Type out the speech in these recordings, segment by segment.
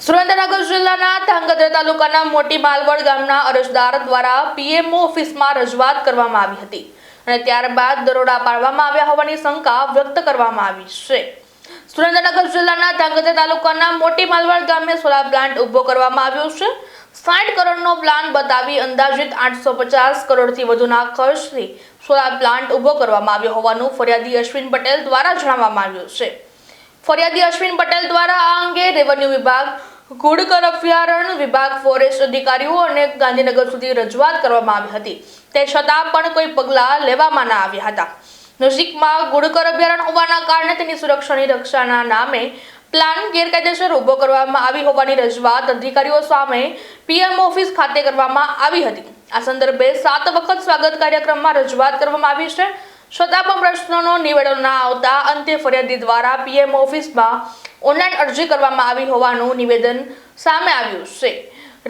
સુરેન્દ્રનગર જિલ્લાના ધાંગધ્રા તાલુકાના મોટી માલવડ ગામના અરજદાર દ્વારા પીએમઓ ઓફિસમાં રજૂઆત કરવામાં આવી હતી અને ત્યારબાદ દરોડા પાડવામાં આવ્યા હોવાની શંકા વ્યક્ત કરવામાં આવી છે। સુરેન્દ્રનગર જિલ્લાના ધાંગધ્રા તાલુકાના મોટી માલવડ ગામે સોલાર પ્લાન્ટ ઊભો કરવામાં આવ્યો છે। 60 કરોડનો પ્લાન બતાવી અંદાજિત 850 કરોડથી વધુના ખર્ચથી સોલાર પ્લાન્ટ ઊભો કરવામાં આવ્યો હોવાનું ફરિયાદી અશ્વિન પટેલ દ્વારા જણાવવામાં આવ્યું છે। ફરિયાદી અશ્વિન પટેલ દ્વારા આ અંગે રેવન્યુ વિભાગ, ઘુડખર અભયારણ્ય વિભાગ, ફોરેસ્ટ અધિકારીઓ અને ગાંધીનગર સુધી રજૂઆત કરવામાં આવી હતી, તે છતાં પણ કોઈ પગલાં લેવામાં ન આવ્યા હતા। નજીકમાં ઘુડખર અભયારણ્ય હોવાના કારણે તેની સુરક્ષાની રક્ષાના નામે પ્લાન ગેરકાયદેસર ઊભો કરવામાં આવી હોવાની રજૂઆત અધિકારીઓ સામે પીએમ ઓફિસ ખાતે કરવામાં આવી હતી। આ સંદર્ભે 7 વખત સ્વાગત કાર્યક્રમમાં રજૂઆત કરવામાં આવી છે, છતાં પણ પ્રશ્નોનો નિવેડો ન આવતા અંતે ફરિયાદી દ્વારા પીએમ ઓફિસમાં ઓનલાઈન અરજી કરવામાં આવી હોવાનું નિવેદન સામે આવ્યું છે।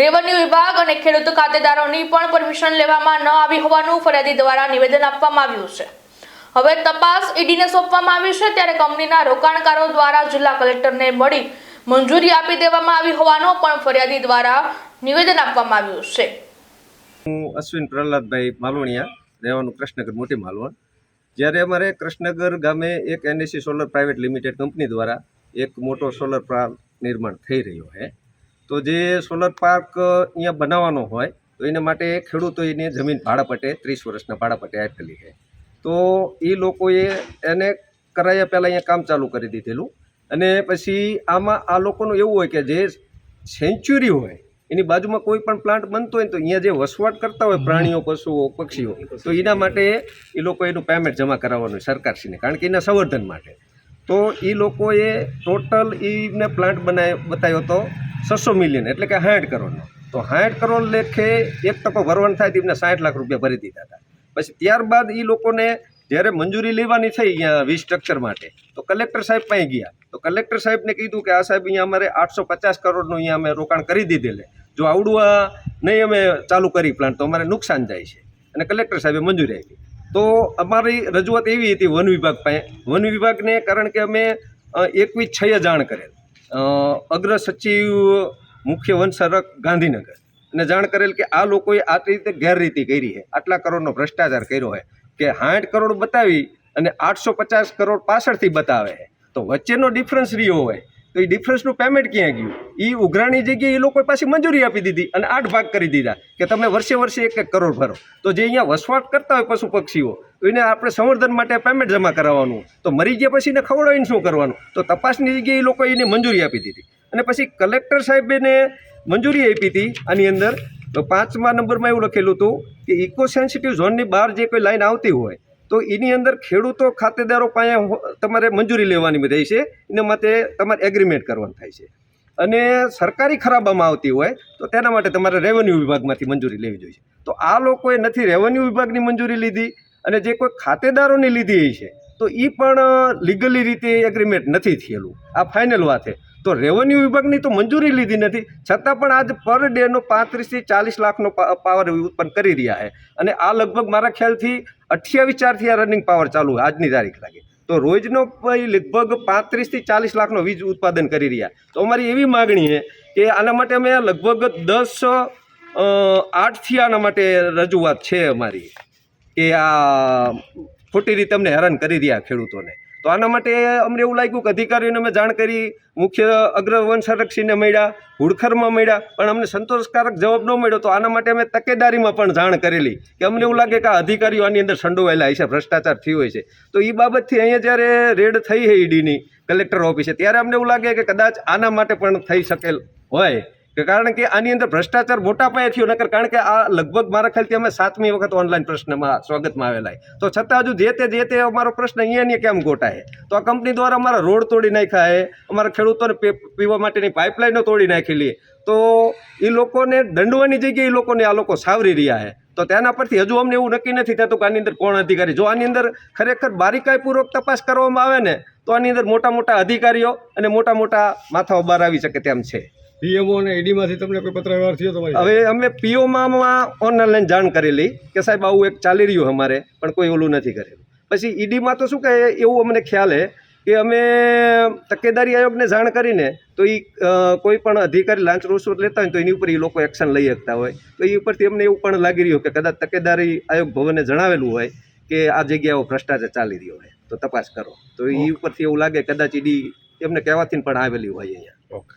રેવન્યુ વિભાગ અને ખેડૂત ખાતેદારોની પણ પરમિશન લેવામાં ન આવી હોવાનું ફરિયાદી દ્વારા નિવેદન આપવામાં આવ્યું છે। હવે તપાસ ઈડીને સોંપવામાં આવી છે, ત્યારે કંપનીના રોકાણકારો દ્વારા જિલ્લા કલેક્ટરને મળી મંજૂરી આપી દેવામાં આવી હોવાનું પણ ફરિયાદી દ્વારા નિવેદન આપવામાં આવ્યું છે। હું અશ્વિન પ્રહલાદભાઈ માલવણિયા, રહેવાનું કૃષ્ણનગર મોટી માલવણ। જ્યારે અમારે કૃષ્ણનગર ગામે એક NSC solar private limited company દ્વારા એક મોટો સોલર પાર્ક નિર્માણ થઈ રહ્યો છે, તો જે સોલર પાર્ક અહીંયા બનાવવાનો હોય તો એના માટે ખેડૂતોએ એની જમીન ભાડાપટ્ટે 30 વર્ષના ભાડાપટ્ટે આપેલી છે। તો એ લોકોએ એને કરાયા પહેલાં અહીંયા કામ ચાલુ કરી દીધેલું, અને પછી આમાં આ લોકોનું એવું હોય કે જે સેન્ચ્યુરી હોય એની બાજુમાં કોઈ પણ પ્લાન્ટ બનતો હોય તો અહીંયા જે વસવાટ કરતા હોય પ્રાણીઓ, પશુઓ, પક્ષીઓ, તો એના માટે એ લોકો એનું પેમેન્ટ જમા કરાવવાનું હોય સરકારશ્રીને, કારણ કે એના સંવર્ધન માટે। તો એ લોકોએ ટોટલ એને પ્લાન્ટ બતાવ્યો હતો 600 મિલિયન, એટલે કે 60 કરોડનો। તો 60 કરોડ લેખે 1% ભરવાનું થાય તો એમને 60 લાખ રૂપિયા ભરી દીધા હતા। પછી ત્યારબાદ એ લોકોને જ્યારે મંજૂરી લેવાની થઈ અહીંયા 20 સ્ટ્રક્ચર માટે, તો કલેક્ટર સાહેબ પાસે ગયા, તો કલેક્ટર સાહેબને કીધું કે આ સાહેબ અહીંયા અમારે 850 કરોડનું અહીંયા અમે રોકાણ કરી દીધેલે, જો આવડું નહીં અમે ચાલુ કરી પ્લાન્ટ તો અમારે નુકસાન જાય છે, અને કલેક્ટર સાહેબે મંજૂરી આપી। તો અમારી રજૂઆત એવી હતી વન વિભાગ પાસે, વન વિભાગને કારણ કે અમે 21/6 જાણ કરેલ, અગ્ર સચિવ મુખ્ય વન સંરક્ષક ગાંધીનગર, અને જાણ કરેલ કે આ લોકોએ આ રીતે ગેરરીતિ કરી છે, આટલા કરોડનો ભ્રષ્ટાચાર કર્યો છે, કે 60 કરોડ બતાવી અને 850 કરોડ પાછળથી બતાવે છે, તો વચ્ચેનો ડિફરન્સ રહ્યો હોય તો એ ડિફરન્સનું પેમેન્ટ ક્યાં ગયું? એ ઉઘરાણી જગ્યાએ એ લોકોએ પાછી મંજૂરી આપી દીધી અને 8 ભાગ કરી દીધા કે તમે વર્ષે 1 કરોડ ભરો। તો જે અહીંયા વસવાટ કરતા હોય પશુ પક્ષીઓ, તો એને આપણે સંવર્ધન માટે પેમેન્ટ જમા કરાવવાનું, તો મરી ગયા પછી એને ખવડાવીને શું કરવાનું? તો તપાસની જગ્યાએ એ લોકોએ એને મંજૂરી આપી દીધી, અને પછી કલેક્ટર સાહેબને મંજૂરી આપી હતી આની અંદર। તો 5મા નંબરમાં એવું લખેલું હતું કે ઇકો સેન્સિટિવ ઝોનની બહાર જે કોઈ લાઈન આવતી હોય તો એની અંદર ખેડૂતો ખાતેદારો પાસે તમારે મંજૂરી લેવાની રહી છે, એના માટે તમારે એગ્રીમેન્ટ કરવાનું થાય છે, અને સરકારી ખરાબામાં આવતી હોય તો તેના માટે તમારે રેવન્યુ વિભાગમાંથી મંજૂરી લેવી જોઈએ। તો આ લોકોએ નથી રેવન્યુ વિભાગની મંજૂરી લીધી, અને જે કોઈ ખાતેદારોની લીધી છે તો એ પણ લીગલી રીતે એગ્રીમેન્ટ નથી થયેલું, આ ફાઇનલ વાત છે। તો રેવન્યુ વિભાગની તો મંજૂરી લીધી નથી, છતાં પણ આજ પર ડેનો 35 થી 40 લાખનો પાવર ઉત્પન્ન કરી રહ્યા છે, અને આ લગભગ મારા ખ્યાલથી 28/4થી આ રનિંગ પાવર ચાલુ આજની તારીખ લાગે, તો રોજનો લગભગ 35 થી 40 લાખનો વીજ ઉત્પાદન કરી રહ્યા। તો અમારી એવી માગણી છે કે આના માટે અમે લગભગ 10/8થી આના માટે રજૂઆત છે અમારી, કે આ ખોટી રીતે અમને હેરાન કરી રહ્યા ખેડૂતોને। તો આના માટે અમને એવું લાગ્યું કે અધિકારીઓને અમે જાણ કરી, મુખ્ય અગ્ર વન સંરક્ષકને મળ્યા, ઘુડખરમાં મળ્યા, પણ અમને સંતોષકારક જવાબ ન મળ્યો। તો આના માટે અમે તકેદારીમાં પણ જાણ કરેલી કે અમને એવું લાગે કે આ અધિકારીઓ આની અંદર સંડોવાયેલા હશે, ભ્રષ્ટાચાર થયો હોય છે। તો એ બાબતથી અહીંયા જ્યારે રેડ થઈ છે ઈડીની કલેક્ટર ઓફિસે, ત્યારે અમને એવું લાગે કે કદાચ આના માટે પણ થઈ શકેલ હોય, કે કારણ કે આની અંદર ભ્રષ્ટાચાર મોટા પાયે થયો નકર, કારણ કે આ લગભગ મારા ખ્યાલથી અમે 7મી વખત ઓનલાઈન પ્રશ્નમાં સ્વાગતમાં આવેલા, તો છતાં હજુ જે તે અમારો પ્રશ્ન અહીંયા કેમ ગોટાય? તો આ કંપની દ્વારા અમારા રોડ તોડી નાખ્યા છે, અમારા ખેડૂતોને પીવા માટેની પાઇપલાઇનો તોડી નાખેલી, તો એ લોકોને દંડવાની જગ્યાએ એ લોકોને આ લોકો સાવરી રહ્યા છે। તો તેના પરથી હજુ અમને એવું નક્કી નથી થતું કે આની અંદર કોણ અધિકારી, જો આની અંદર ખરેખર બારીકાઈપૂર્વક તપાસ કરવામાં આવે ને તો આની અંદર મોટા મોટા અધિકારીઓ અને મોટા મોટા માથાઓ બહાર આવી શકે તેમ છે। પીએમઓ અને ઈડીમાંથી તમને કોઈ પત્ર વ્યવહાર થયો તમારી? હવે અમે પીઓમાં ઓનલાઈન જાણ કરેલી કે સાહેબ આવું એક ચાલી રહ્યું અમારે, પણ કોઈ ઓલું નથી કરેલું। પછી ઈડીમાં તો શું કહે એવું અમને ખ્યાલ છે કે અમે તકેદારી આયોગને જાણ કરીને તો એ કોઈ પણ અધિકારી લાંચ રૂશ્વત લેતા હોય તો એની ઉપર એ લોકો એક્શન લઈ શકતા હોય, તો એ ઉપરથી અમને એવું પણ લાગી રહ્યું કે કદાચ તકેદારી આયોગ ભવને જણાવેલું હોય કે આ જગ્યાઓ ભ્રષ્ટાચાર ચાલી રહ્યો હોય તો તપાસ કરો, તો એ ઉપરથી એવું લાગે કદાચ ઈડી એમને કહેવાથી પણ આવેલી હોય અહીંયા. ઓકે.